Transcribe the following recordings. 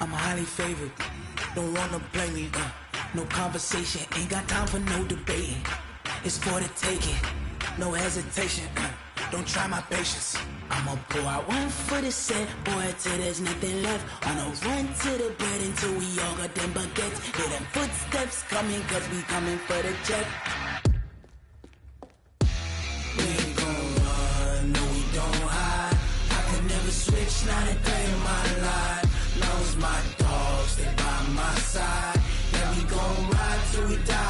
I'm highly favored. Don't wanna blame me. No conversation, ain't got time for no debating. It's for the taking, no hesitation. Don't try my patience. I'ma pull out one for the set, boy, till there's nothing left. On a run to the bread until we all got them baguettes. Hear them footsteps coming, cause we coming for the jet. We ain't gon' run, no we don't hide. I can never switch, not a day in my life. Long as my dogs stay by my side. Yeah, we gon' ride till we die.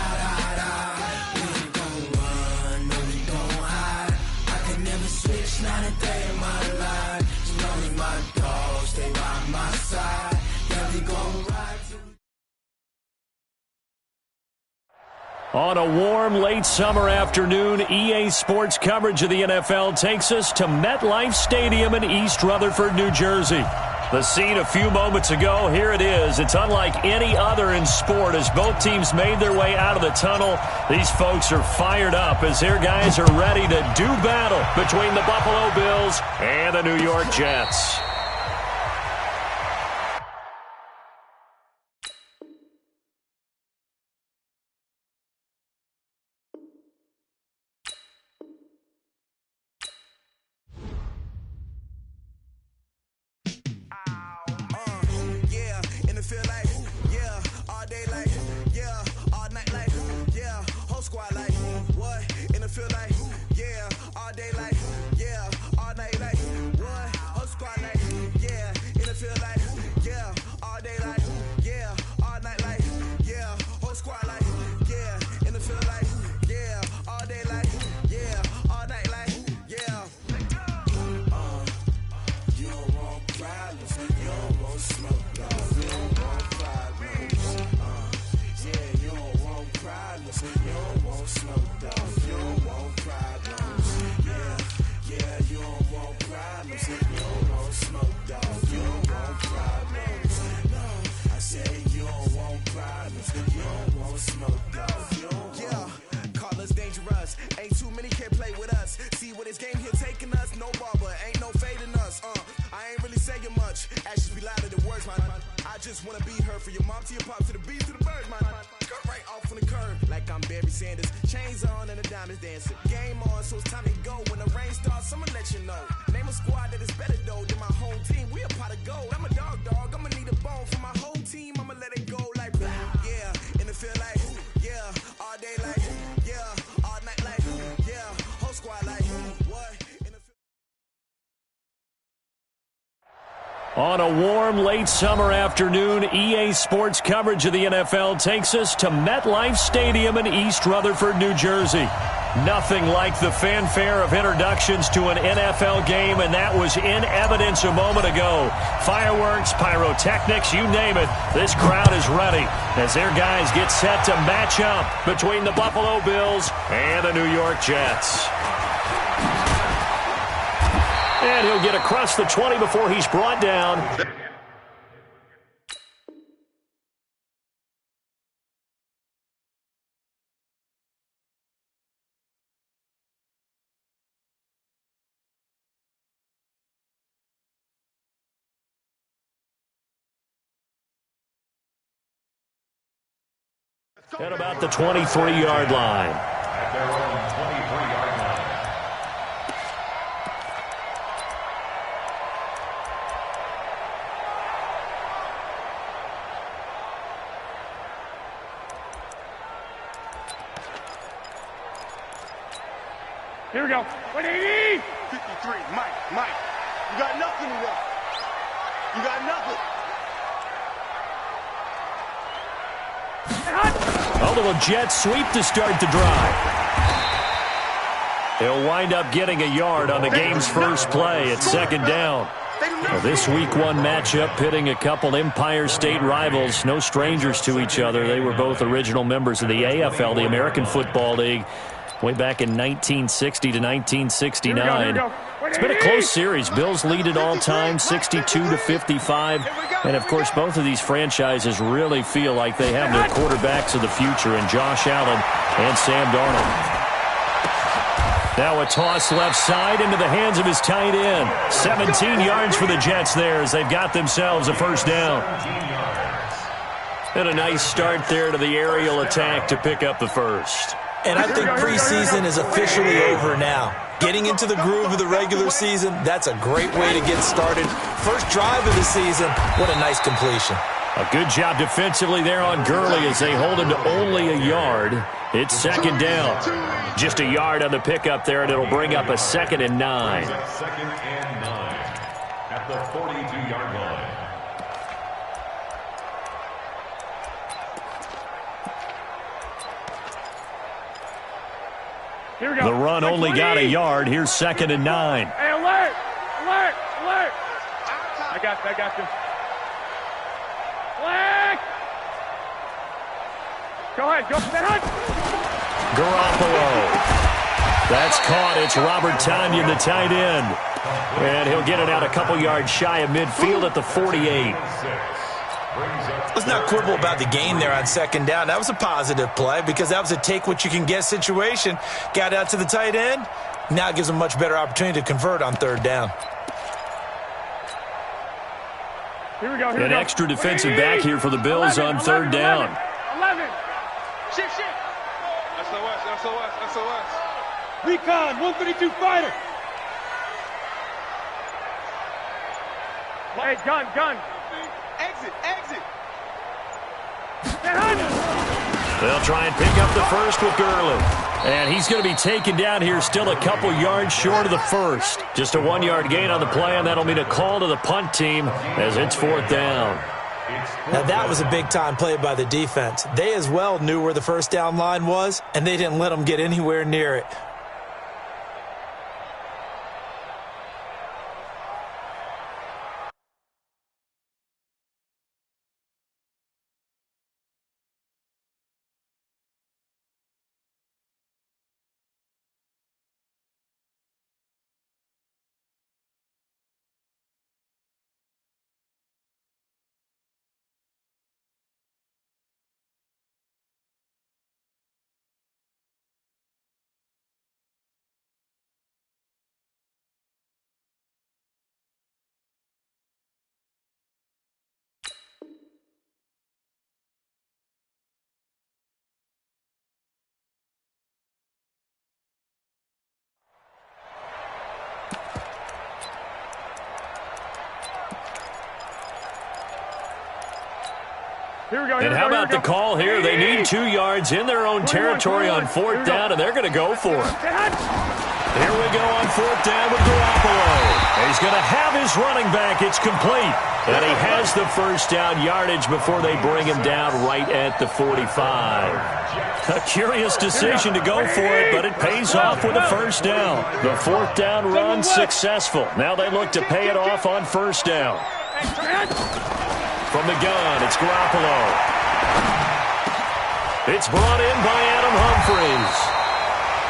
We ain't gon' run, no we don't hide. I can never switch, not a day in my life. As long as my dogs stay by my side. Yeah, we gon' ride till we... On a warm, late summer afternoon, EA Sports coverage of the NFL takes us to MetLife Stadium in East Rutherford, New Jersey. The scene a few moments ago, here it is. It's unlike any other in sport as both teams made their way out of the tunnel. These folks are fired up as their guys are ready to do battle between the Buffalo Bills and the New York Jets. On a warm, late summer afternoon, EA Sports coverage of the NFL takes us to MetLife Stadium in East Rutherford, New Jersey. Nothing like the fanfare of introductions to an NFL game, and that was in evidence a moment ago. Fireworks, pyrotechnics, you name it. This crowd is ready as their guys get set to match up between the Buffalo Bills and the New York Jets. And he'll get across the 20 before he's brought down. At about the 23-yard line. At their own 23-yard line. Here we go. 180! 53, Mike. You got nothing to run. You got nothing. A little jet sweep to start the drive. He'll wind up getting a yard on the game's first play at second down. Well, this Week 1 matchup pitting a couple Empire State rivals, no strangers to each other. They were both original members of the AFL, the American Football League, way back in 1960 to 1969. It's been a close series. Bills lead it all time, 62-55. And, of course, both of these franchises really feel like they have their quarterbacks of the future in Josh Allen and Sam Darnold. Now a toss left side into the hands of his tight end. 17 yards for the Jets there as they've got themselves a first down. And a nice start there to the aerial attack to pick up the first. And I think preseason is officially over now. Getting into the groove of the regular season, that's a great way to get started. First drive of the season, what a nice completion. A good job defensively there on Gurley as they hold him to only a yard. It's second down. Just a yard on the pickup there, and it'll bring up a 2nd and 9. Second and 9 at the 42-yard line. Here we go. The run only got a yard. Here's 2nd and 9. Hey, alert! Alert! Alert! I got you. Flag! Go ahead, go. Garoppolo. That's caught. It's Robert Tonyan, the tight end. And he'll get it out a couple yards shy of midfield at the 48. Let's not quibble about the gain there on second down. That was a positive play because that was a take-what-you-can-get situation. Got out to the tight end. Now it gives them a much better opportunity to convert on third down. Here we go. An extra defensive back here for the Bills on third down. 11. Shit. SOS. Recon, 132 fighter. Hey, gun. Exit. They'll try and pick up the first with Gurley. And he's going to be taken down here still a couple yards short of the first. Just a 1-yard gain on the play, and that'll mean a call to the punt team as it's fourth down. Now that was a big-time play by the defense. They as well knew where the first down line was, and they didn't let them get anywhere near it. And how about the call here? They need 2 yards in their own territory on fourth down, and they're going to go for it. Here we go on fourth down with Garoppolo. He's going to have his running back. It's complete. And he has the first down yardage before they bring him down right at the 45. A curious decision to go for it, but it pays off with a first down. The fourth down run successful. Now they look to pay it off on first down. From the gun, it's Garoppolo. It's brought in by Adam Humphries.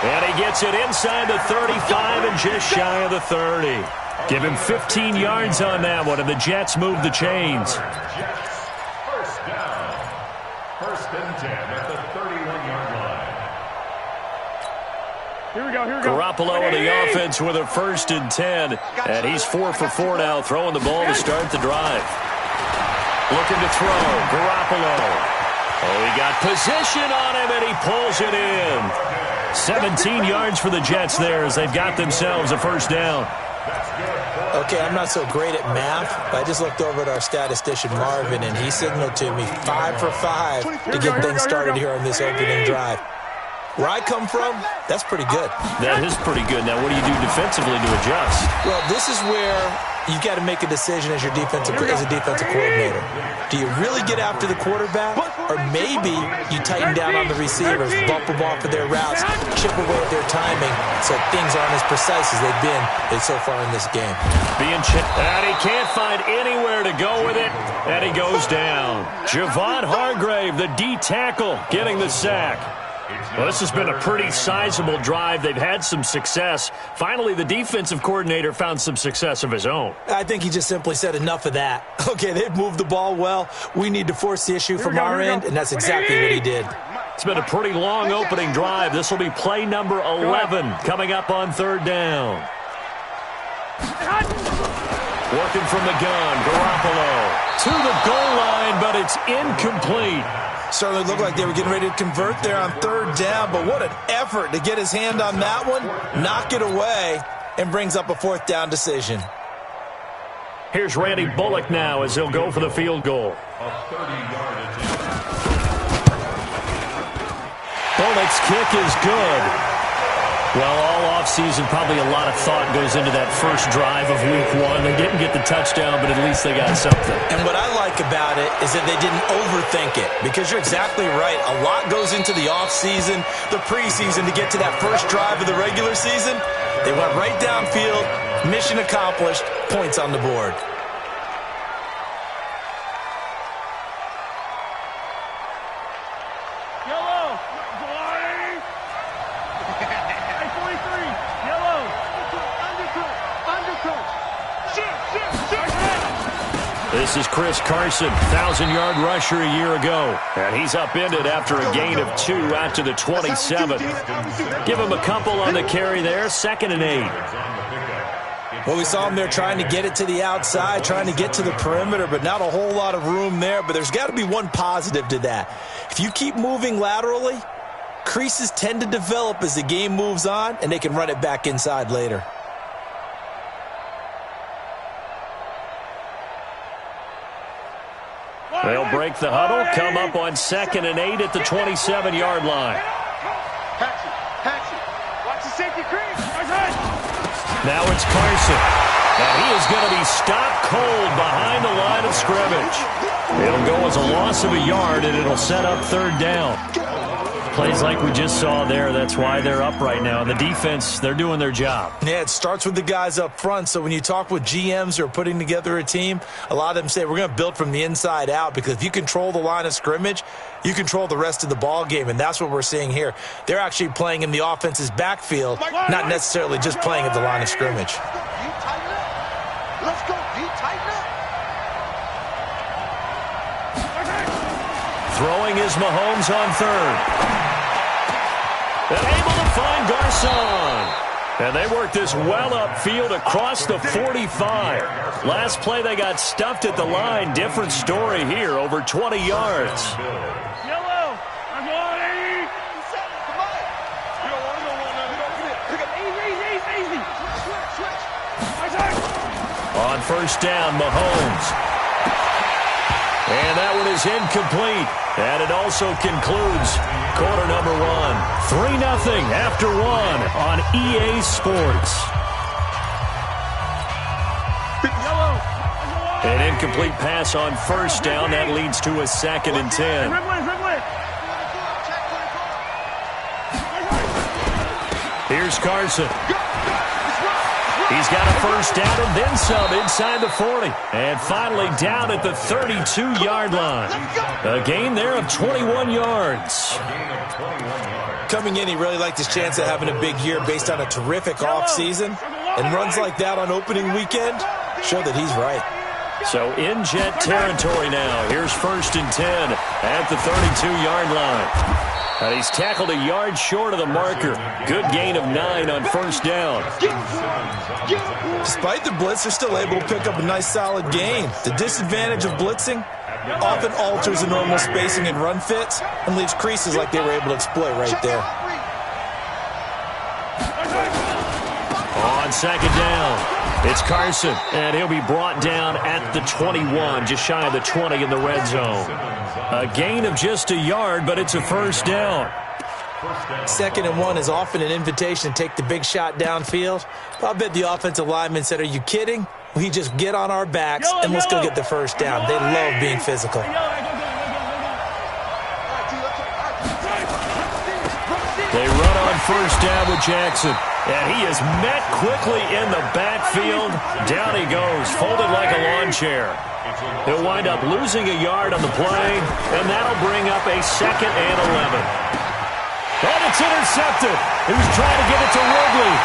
And he gets it inside the 35 and just shy of the 30. Give him 15 yards on that one, and the Jets move the chains. First down. First and 10 at the 31-yard line. Here we go. Garoppolo in the offense with a first and 10. And he's 4 for 4 now, throwing the ball to start the drive. Looking to throw, Garoppolo. Oh, he got position on him, and he pulls it in. 17 yards for the Jets there as they've got themselves a first down. Okay, I'm not so great at math, but I just looked over at our statistician, Marvin, and he signaled to me 5 for 5 to get things started here on this opening drive. Where I come from, that's pretty good. That is pretty good. Now, what do you do defensively to adjust? Well, this is where you've got to make a decision as a defensive coordinator. Do you really get after the quarterback, or maybe you tighten down on the receivers, bump them off of their routes, chip away at their timing, so things aren't as precise as they've been so far in this game. And he can't find anywhere to go with it, and he goes down. Javon Hargrave, the D tackle, getting the sack. Well, this has been a pretty sizable drive. They've had some success. Finally, the defensive coordinator found some success of his own. I think he just simply said enough of that. Okay, they've moved the ball well. We need to force the issue from our end, and that's exactly what he did. It's been a pretty long opening drive. This will be play number 11 coming up on third down. Working from the gun, Garoppolo to the goal line, but it's incomplete. Certainly looked like they were getting ready to convert there on third down, but what an effort to get his hand on that one, knock it away, and brings up a fourth down decision. Here's Randy Bullock now as he'll go for the field goal. A 30-yard attempt. Bullock's kick is good. Well, all offseason, probably a lot of thought goes into that first drive of week one. They didn't get the touchdown, but at least they got something. And what I like about it is that they didn't overthink it, because you're exactly right. A lot goes into the offseason, the preseason, to get to that first drive of the regular season. They went right downfield, mission accomplished, points on the board. This is Chris Carson, 1,000-yard rusher a year ago. And he's upended after a gain of 2 out to the 27. Give him a couple on the carry there, 2nd and 8. Well, we saw him there trying to get it to the outside, trying to get to the perimeter, but not a whole lot of room there. But there's got to be one positive to that. If you keep moving laterally, creases tend to develop as the game moves on, and they can run it back inside later. They'll break the huddle, come up on 2nd and 8 at the 27-yard line. Now it's Carson. And he is going to be stopped cold behind the line of scrimmage. It'll go as a loss of a yard, and it'll set up third down. Plays like we just saw there, that's why they're up right now. And the defense, they're doing their job. Yeah, it starts with the guys up front. So when you talk with GMs who are putting together a team, a lot of them say we're going to build from the inside out, because if you control the line of scrimmage, you control the rest of the ball game, and that's what we're seeing here. They're actually playing in the offense's backfield, not necessarily just playing at the line of scrimmage. Let's go, tighten up. Throwing is Mahomes on third. And able to find Garcon. And they worked this well upfield across the 45. Last play they got stuffed at the line. Different story here, over 20 yards. Yellow. I'm on, Eddie. Come on. You don't want to go. Pick up. Easy. Switch. On first down, Mahomes. And that one is incomplete. And it also concludes quarter number 1. 3-0 after 1 on EA Sports. An incomplete pass on first down. That leads to a 2nd and 10. Here's Carson. He's got a first down and then some inside the 40. And finally down at the 32-yard line. A gain there of 21 yards. Coming in, he really liked his chance of having a big year based on a terrific offseason. And runs like that on opening weekend show that he's right. So in jet territory now. Here's 1st and 10 at the 32-yard line. And he's tackled a yard short of the marker. Good gain of 9 on first down. Despite the blitz, they're still able to pick up a nice solid gain. The disadvantage of blitzing often alters the normal spacing and run fits and leaves creases like they were able to exploit right there. On 2nd down, it's Carson, and he'll be brought down at the 21, just shy of the 20 in the red zone. A gain of just a yard, but it's a first down. 2nd and 1 is often an invitation to take the big shot downfield. I bet the offensive lineman said, "Are you kidding? We just get on our backs and let's go get the first down." They love being physical. They run on first down with Jackson. And he is met quickly in the backfield. Down he goes, folded like a lawn chair. He'll wind up losing a yard on the play, and that'll bring up a 2nd and 11. And it's intercepted. He was trying to get it to Ridley.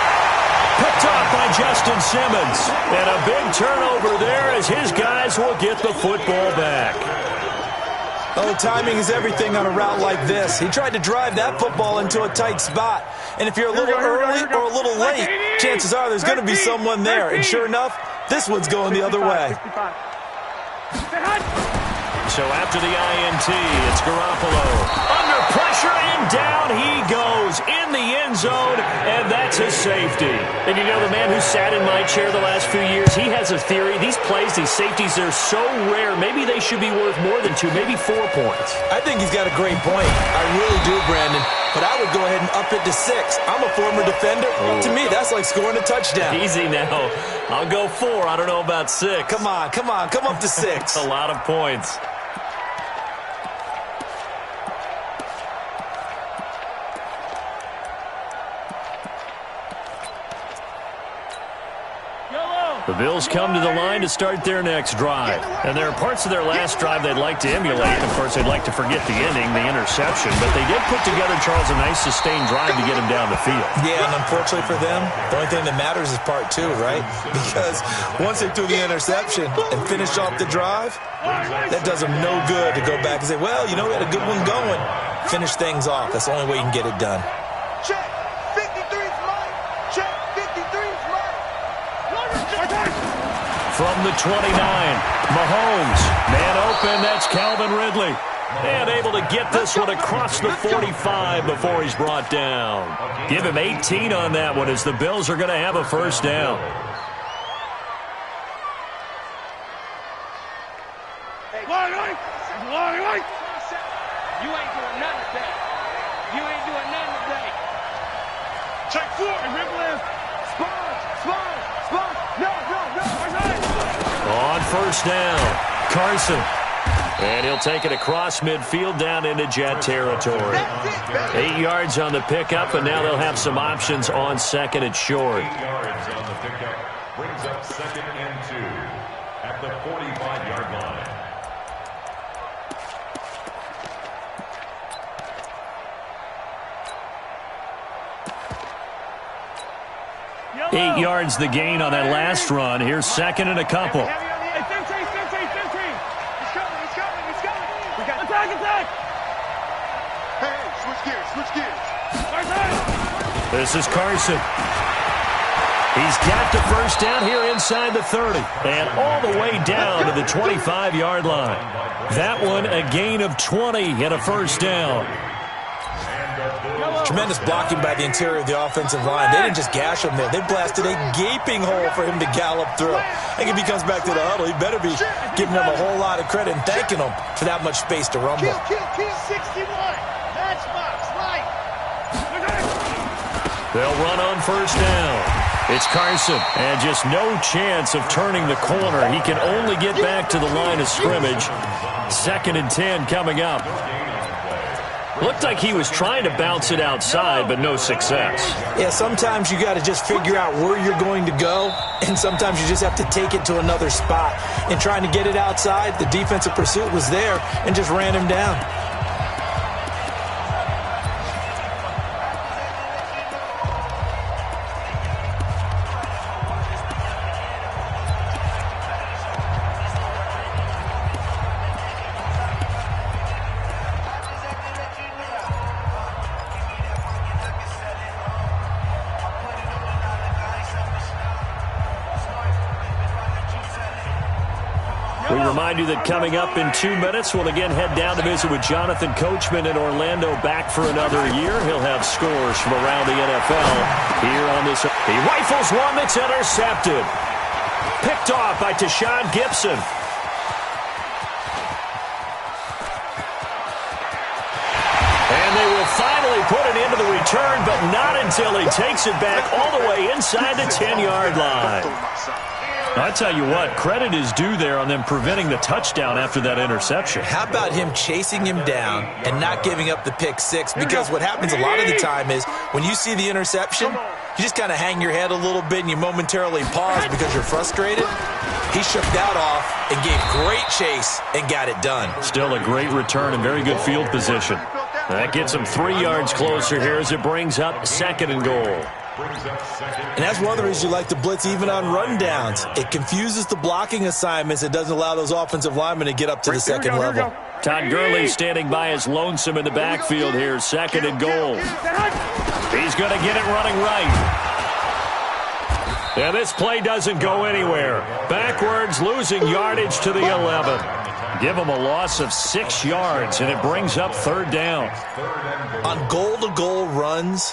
Picked off by Justin Simmons. And a big turnover there as his guys will get the football back. Oh, timing is everything on a route like this. He tried to drive that football into a tight spot. And if you're a little early or a little late, chances are there's going to be someone there. And sure enough, this one's going the other way. So after the INT, it's Garoppolo. Under pressure, and down he goes in the end zone, and that's a safety. And you know, the man who sat in my chair the last few years, he has a theory. These plays, these safeties, they're so rare. Maybe they should be worth more than 2, maybe 4 points. I think he's got a great point. I really do, Brandon. But I would go ahead and up it to 6. I'm a former defender. To me, that's like scoring a touchdown. Easy now. I'll go 4. I don't know about 6. Come on. Come up to 6. A lot of points. The Bills come to the line to start their next drive. And there are parts of their last drive they'd like to emulate. Of course, they'd like to forget the ending, the interception. But they did put together, Charles, a nice sustained drive to get him down the field. Yeah, and unfortunately for them, the only thing that matters is part 2, right? Because once they threw the interception and finished off the drive, that does them no good to go back and say, well, you know, we had a good one going. Finish things off. That's the only way you can get it done. Check. 53's mine. Check. 53's mine. From the 29, Mahomes. Man open, that's Calvin Ridley. And able to get this one across the 45 before he's brought down. Give him 18 on that one as the Bills are going to have a first down. You ain't doing nothing today. You ain't doing nothing today. Check 4. Spot. No. On first down, Carson. And he'll take it across midfield down into Jet territory. 8 yards on the pickup, and now they'll have some options on second and short. 8 yards on the pickup brings up 2nd and 2 at the 45-yard line. 8 yards the gain on that last run. Here's second and a couple. He's coming. Attack. Hey, switch gears. This is Carson. He's got the first down here inside the 30. And all the way down to the 25-yard line. That one a gain of 20 and a first down. Tremendous blocking by the interior of the offensive line. They didn't just gash him there. They blasted a gaping hole for him to gallop through. I think if he comes back to the huddle, he better be giving them a whole lot of credit and thanking them for that much space to rumble. Kill 61. Matchbox, right. They'll run on first down. It's Carson, and just no chance of turning the corner. He can only get back to the line of scrimmage. 2nd and 10 coming up. Looked like he was trying to bounce it outside, but no success. Yeah, sometimes you got to just figure out where you're going to go, and sometimes you just have to take it to another spot. And trying to get it outside, the defensive pursuit was there and just ran him down. We remind you that coming up in 2 minutes, we'll again head down to visit with Jonathan Coachman in Orlando, back for another year. He'll have scores from around the NFL here on this. He rifles one that's intercepted. Picked off by Tashawn Gibson. And they will finally put it into the return, but not until he takes it back all the way inside the 10-yard line. I tell you what, credit is due there on them preventing the touchdown after that interception. How about him chasing him down and not giving up the pick six? Because what happens a lot of the time is when you see the interception, you just kind of hang your head a little bit and you momentarily pause because you're frustrated. He shook that off and gave great chase and got it done. Still a great return and very good field position. That gets him 3 yards closer here as it brings up 2nd and goal. And that's one of the reasons you like to blitz even on rundowns. It confuses the blocking assignments. It doesn't allow those offensive linemen to get up to the second level. Todd Gurley standing by as lonesome in the backfield here. 2nd and goal. He's going to get it running right. And this play doesn't go anywhere. Backwards, losing yardage to the 11. Give him a loss of 6 yards, and it brings up 3rd down. On goal-to-goal runs,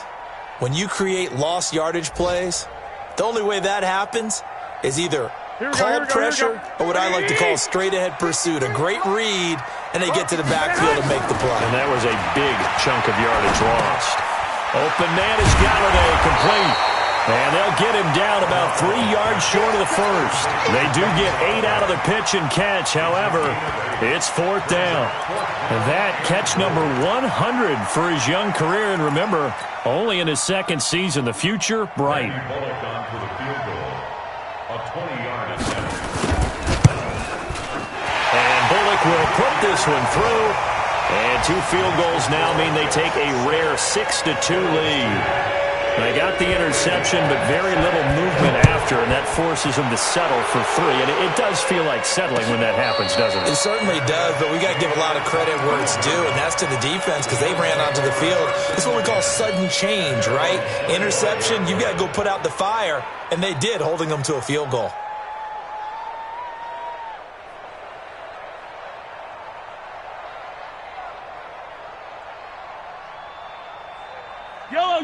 when you create lost yardage plays, the only way that happens is either called pressure or what I like to call straight-ahead pursuit. A great read, and they get to the backfield and make the play. And that was a big chunk of yardage lost. Open man is Galladay, complete. And they'll get him down about 3 yards short of the first. They do get 8 out of the pitch and catch. However, it's 4th down. And that catch number 100 for his young career. And remember, only in his 2nd season. The future, bright. And Bullock will put this one through. And 2 field goals now mean they take a rare 6-2 lead. They got the interception, but very little movement after, and that forces them to settle for 3. And it does feel like settling when that happens, doesn't it? It certainly does, but we got to give a lot of credit where it's due, and that's to the defense because they ran onto the field. It's what we call sudden change, right? Interception, you got to go put out the fire, and they did, holding them to a field goal.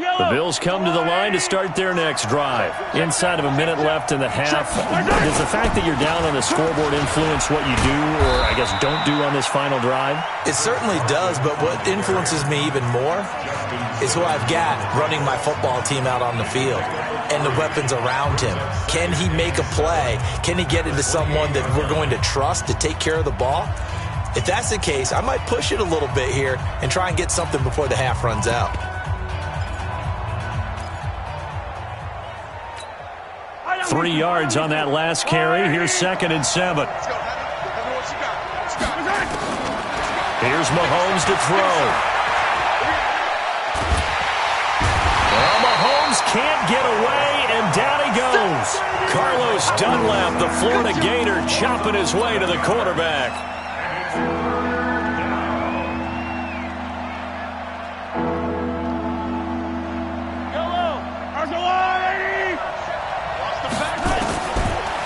The Bills come to the line to start their next drive. Inside of a minute left in the half. Does the fact that you're down on the scoreboard influence what you do, or I guess don't do on this final drive? It certainly does, but what influences me even more is who I've got running my football team out on the field and the weapons around him. Can he make a play? Can he get into someone that we're going to trust to take care of the ball? If that's the case, I might push it a little bit here and try and get something before the half runs out. 3 yards on that last carry. Here's 2nd and 7. Here's Mahomes to throw. Well, Mahomes can't get away, and down he goes. Carlos Dunlap, the Florida Gator, chopping his way to the quarterback.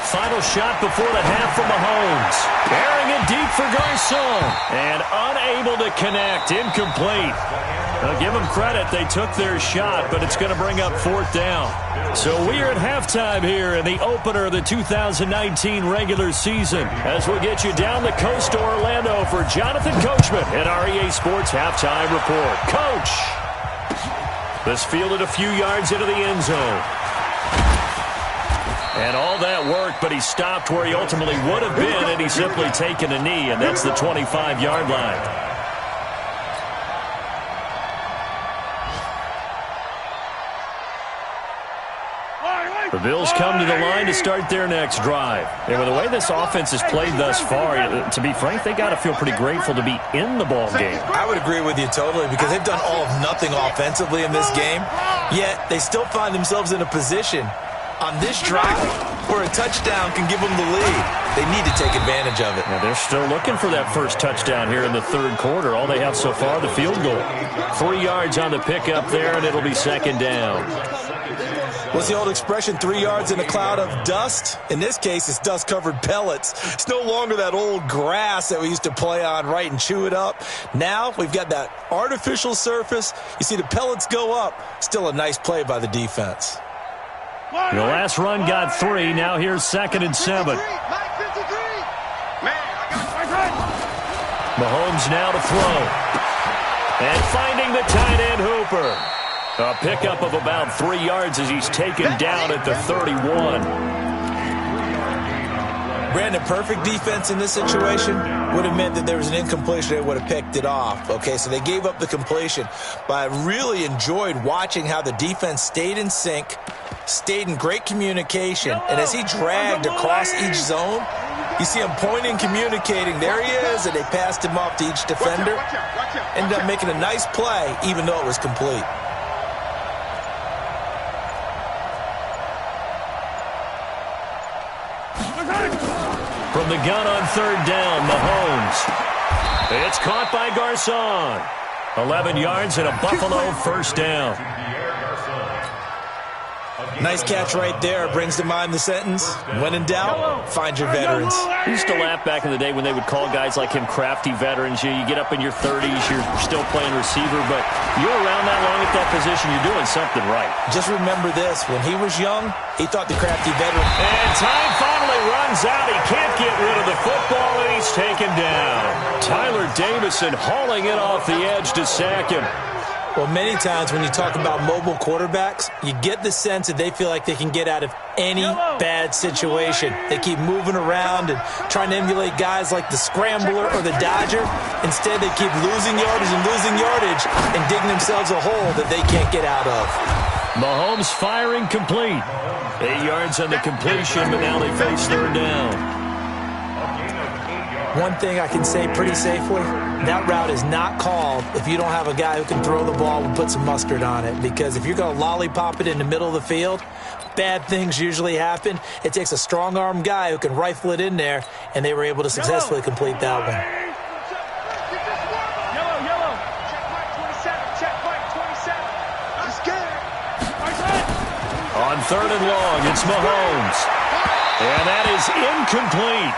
Final shot before the half for Mahomes. Bearing it deep for Garcon. And unable to connect. Incomplete. Now, give them credit. They took their shot, but it's going to bring up 4th down. So we are at halftime here in the opener of the 2019 regular season. As we'll get you down the coast to Orlando for Jonathan Coachman at our EA Sports Halftime Report. Coach! This fielded a few yards into the end zone. And all that worked, but he stopped where he ultimately would have been, and he's simply taken a knee, and that's the 25-yard line. The Bills come to the line to start their next drive. And with the way this offense has played thus far, to be frank, they got to feel pretty grateful to be in the ball game. I would agree with you totally because they've done all of nothing offensively in this game, yet they still find themselves in a position on this drive where a touchdown can give them the lead. They need to take advantage of it. Now they're still looking for that first touchdown here in the 3rd quarter. All they have so far, the field goal. 3 yards on the pickup there, and it'll be 2nd down. What's the old expression, 3 yards in a cloud of dust? In this case, it's dust-covered pellets. It's no longer that old grass that we used to play on, right, and chew it up. Now we've got that artificial surface. You see the pellets go up. Still a nice play by the defense. The last run got 3. Now here's 2nd and 7. Mahomes now to throw. And finding the tight end Hooper. A pickup of about 3 yards as he's taken down at the 31. Brandon, perfect defense in this situation would have meant that there was an incompletion. They would have picked it off. Okay, so they gave up the completion. But I really enjoyed watching how the defense stayed in sync, stayed in great communication, and as he dragged across each zone, you see him pointing, communicating. There he is, and they passed him off to each defender. Ended up making a nice play, even though it was complete. From the gun on 3rd down, Mahomes. It's caught by Garcon. 11 yards and a Buffalo first down. Nice catch right there. Brings to mind the sentence, when in doubt, find your veterans. We used to laugh back in the day when they would call guys like him crafty veterans. You get up in your 30s, you're still playing receiver, but you're around that long at that position, you're doing something right. Just remember this, when he was young, he thought the crafty veteran. And time finally runs out. He can't get rid of the football, and he's taken down. Tyler Davison hauling it off the edge to sack him. Well, many times when you talk about mobile quarterbacks, you get the sense that they feel like they can get out of any bad situation. They keep moving around and trying to emulate guys like the Scrambler or the Dodger. Instead, they keep losing yardage and digging themselves a hole that they can't get out of. Mahomes firing complete. 8 yards on the completion, but now they face third down. One thing I can say pretty safely, that route is not called if you don't have a guy who can throw the ball and put some mustard on it. Because if you're going to lollipop it in the middle of the field, bad things usually happen. It takes a strong-arm guy who can rifle it in there, and they were able to successfully complete that one. Yellow. Check point 27. Let's get it. On third and long, it's Mahomes. And that is incomplete.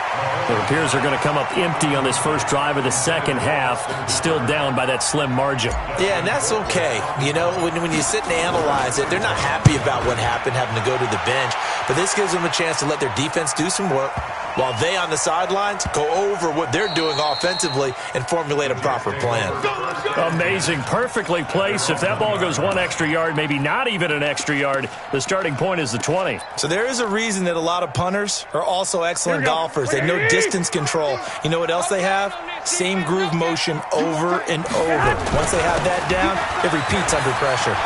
It appears they're going to come up empty on this first drive of the second half, still down by that slim margin. Yeah, and that's okay. You know, when you sit and analyze it, they're not happy about what happened, having to go to the bench. But this gives them a chance to let their defense do some work while they on the sidelines go over what they're doing offensively and formulate a proper plan. Amazing. Perfectly placed. If that ball goes one extra yard, maybe not even an extra yard, the starting point is the 20. So there is a reason that a lot of punters are also excellent golfers. They know distance control. You know what else they have? Same groove motion over and over. Once they have that down, it repeats under pressure.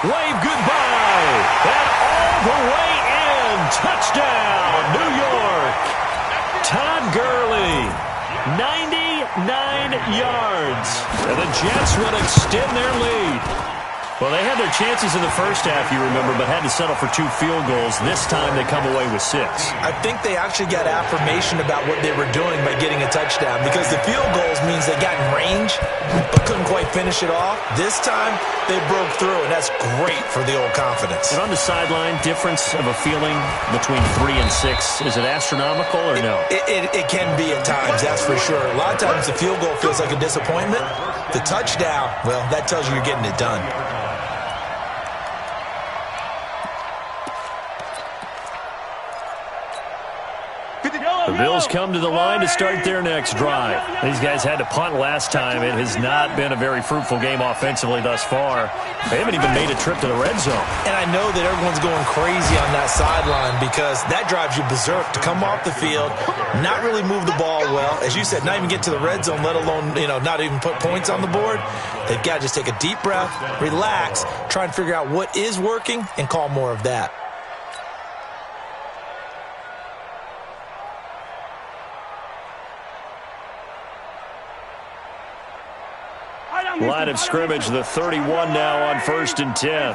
Wave goodbye, and all the way in. Touchdown, New York. Todd Gurley, 99 yards. And the Jets will extend their lead. Well, they had their chances in the first half, you remember, but had to settle for 2 field goals. This time they come away with 6. I think they actually got affirmation about what they were doing by getting a touchdown, because the field goals means they got in range but couldn't quite finish it off. This time they broke through, and that's great for the old confidence. And on the sideline, difference of a feeling between 3 and 6, is it astronomical or no? It can be at times, that's for sure. A lot of times the field goal feels like a disappointment. The touchdown, well, that tells you you're getting it done. The Bills come to the line to start their next drive. These guys had to punt last time. It has not been a very fruitful game offensively thus far. They haven't even made a trip to the red zone. And I know that everyone's going crazy on that sideline because that drives you berserk to come off the field, not really move the ball well. As you said, not even get to the red zone, let alone, not even put points on the board. They've got to just take a deep breath, relax, try and figure out what is working, and call more of that. Line of scrimmage, the 31 now on 1st and 10.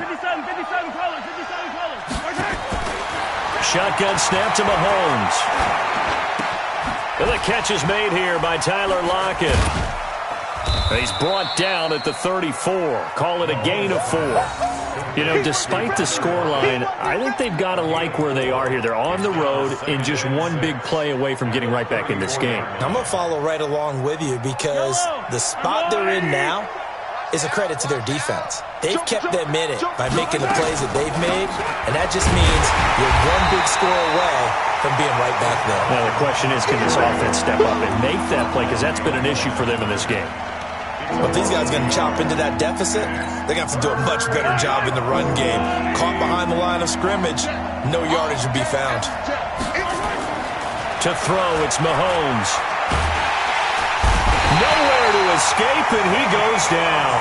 Shotgun snap to Mahomes. And the catch is made here by Tyler Lockett. He's brought down at the 34. Call it a gain of 4. Despite the scoreline, I think they've got to like where they are here. They're on the road and just one big play away from getting right back in this game. I'm going to follow right along with you because the spot they're in now is a credit to their defense. They've kept them in it by making the plays that they've made, and that just means you're one big score away from being right back there. Now the question is, can this offense step up and make that play? Because that's been an issue for them in this game. But if these guys are going to chop into that deficit, they're going to have to do a much better job in the run game. Caught behind the line of scrimmage, no yardage to be found. To throw, it's Mahomes. Nowhere to escape, and he goes down.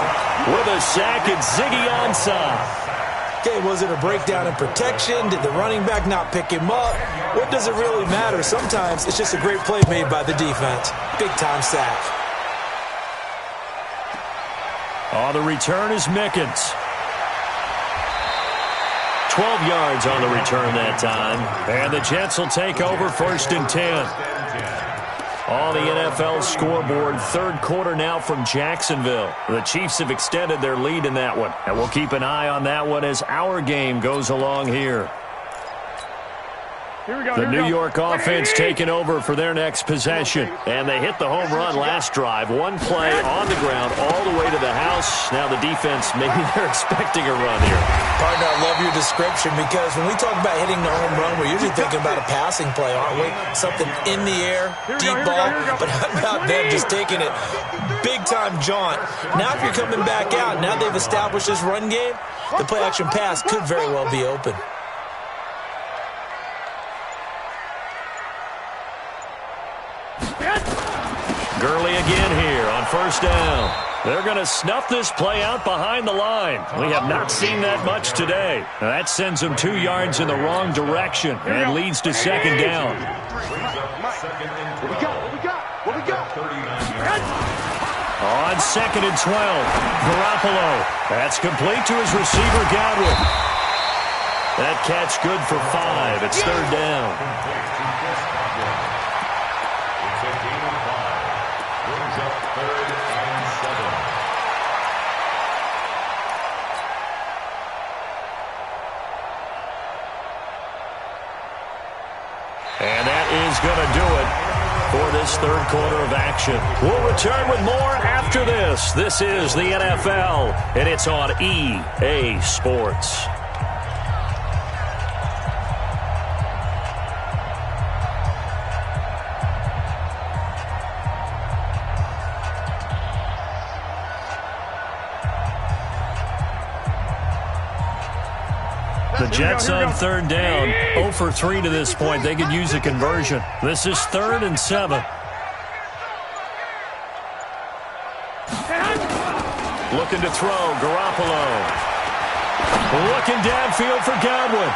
With a sack, it's Ziggy Ansah. Okay, was it a breakdown in protection? Did the running back not pick him up? What does it really matter? Sometimes it's just a great play made by the defense. Big-time sack. Oh, the return is Mickens. 12 yards on the return that time. And the Jets will take over 1st and 10. On the NFL scoreboard, third quarter now from Jacksonville. The Chiefs have extended their lead in that one, and we'll keep an eye on that one as our game goes along here. The New York offense taking over for their next possession. And they hit the home run last drive. One play on the ground all the way to the house. Now the defense, maybe they're expecting a run here. Partner, I love your description because when we talk about hitting the home run, we're usually thinking about a passing play, aren't we? Something in the air, deep ball. But how about them just taking it big-time jaunt? Now if you're coming back out, now they've established this run game, the play-action pass could very well be open. Gurley again here on 1st down. They're going to snuff this play out behind the line. We have not seen that much today. Now that sends them 2 yards in the wrong direction and leads to 2nd down. On 2nd and 12, Garoppolo. That's complete to his receiver, Godwin. That catch good for 5. It's 3rd down. And that is going to do it for this third quarter of action. We'll return with more after this. This is the NFL, and it's on EA Sports. The Jets on 3rd down, 0 for 3 to this point. They could use a conversion. This is 3rd and 7. Looking to throw, Garoppolo. Looking downfield for Godwin.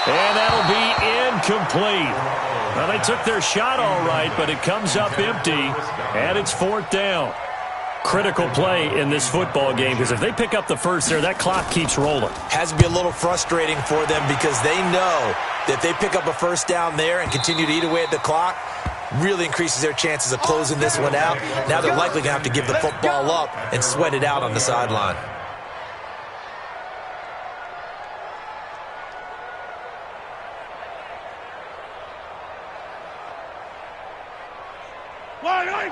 And that'll be incomplete. Well, they took their shot all right, but it comes up empty, and it's 4th down. Critical play in this football game because if they pick up the first there, that clock keeps rolling. Has to be a little frustrating for them because they know that if they pick up a 1st down there and continue to eat away at the clock, really increases their chances of closing this one out. Now they're likely going to have to give the football up and sweat it out on the sideline.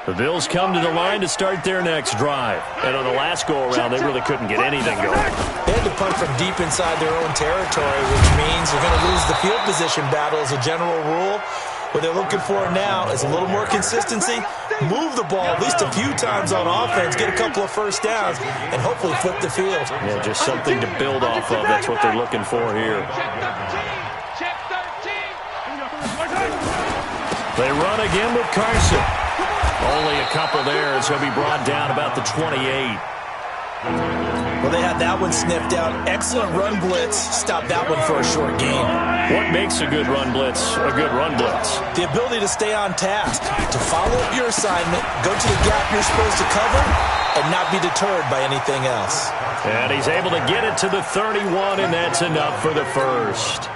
The Bills come to the line to start their next drive. And on the last go-around, they really couldn't get anything going. They had to punt from deep inside their own territory, which means they're going to lose the field position battle as a general rule. What they're looking for now is a little more consistency, move the ball at least a few times on offense, get a couple of 1st downs, and hopefully flip the field. Yeah, just something to build off of. That's what they're looking for here. They run again with Carson. Only a couple there as he'll be brought down about the 28. Well, they had that one sniffed out. Excellent run blitz. Stopped that one for a short gain. What makes a good run blitz a good run blitz? The ability to stay on task, to follow up your assignment, go to the gap you're supposed to cover, and not be deterred by anything else. And he's able to get it to the 31, and that's enough for the first.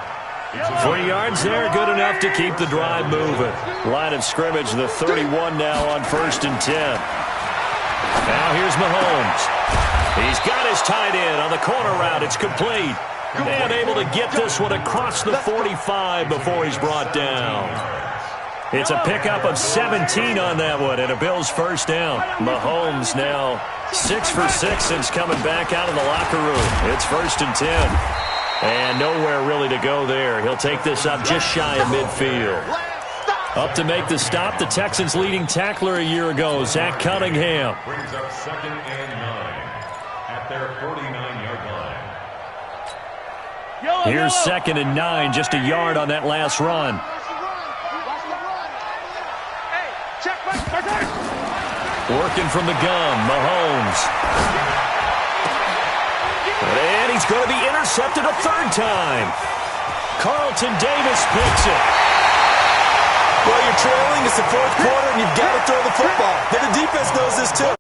3 yards there, good enough to keep the drive moving. Line of scrimmage, the 31 now on 1st and 10. Now here's Mahomes. He's got his tight end on the corner route. It's complete. And able to get this one across the 45 before he's brought down. It's a pickup of 17 on that one and a Bills 1st down. Mahomes now 6 for 6 since coming back out of the locker room. It's 1st and 10. And nowhere really to go there. He'll take this up just shy of midfield. Up to make the stop, the Texans' leading tackler a year ago, Zach Cunningham. Brings up 2nd and 9 at their 49-yard line. Here's 2nd and 9, just a yard on that last run. Working from the gun, Mahomes. And he's going to be intercepted a 3rd time. Carlton Davis picks it. Well, you're trailing. It's the 4th quarter, and you've got to throw the football. Then the defense knows this, too.